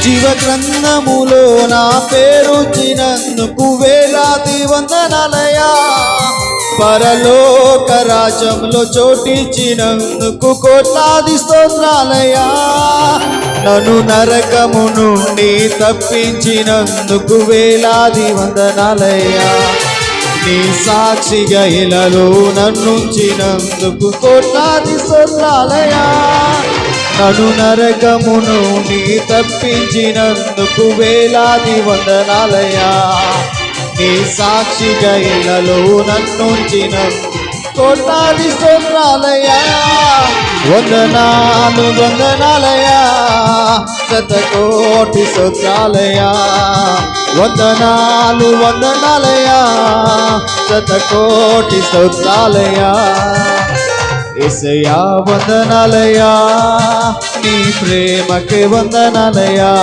జీవ గ్రంథములో నా పేరుచినందుకు వేలాది వందనాలయా. పరలోక రాజ్యంలో చోటిచ్చినందుకు కోట్లాది స్తోత్రాలయా. నన్ను నరకము నుండి తప్పించినందుకు వేలాది వందనాలయా. నీ సాక్షిగా ఇలలో నన్నుంచినందుకు కోట్లాది స్తోత్రాలయా. నన్ను నరకము నుండి తప్పించినందుకు వేలాది వందనాలయా. నీ సాక్షిగా ఇలలో నన్నుంచినందుకు కోట్లాది స్తోత్రాలయా. వందనాలు వందనాలయా, శతకోటి స్తోత్రాలయా. వందనాలు వందనాలయా, శతకోటి స్తోత్రాలయా. యేసయ్యా వందనాలయా, నీ ప్రేమకే వందనాలయా.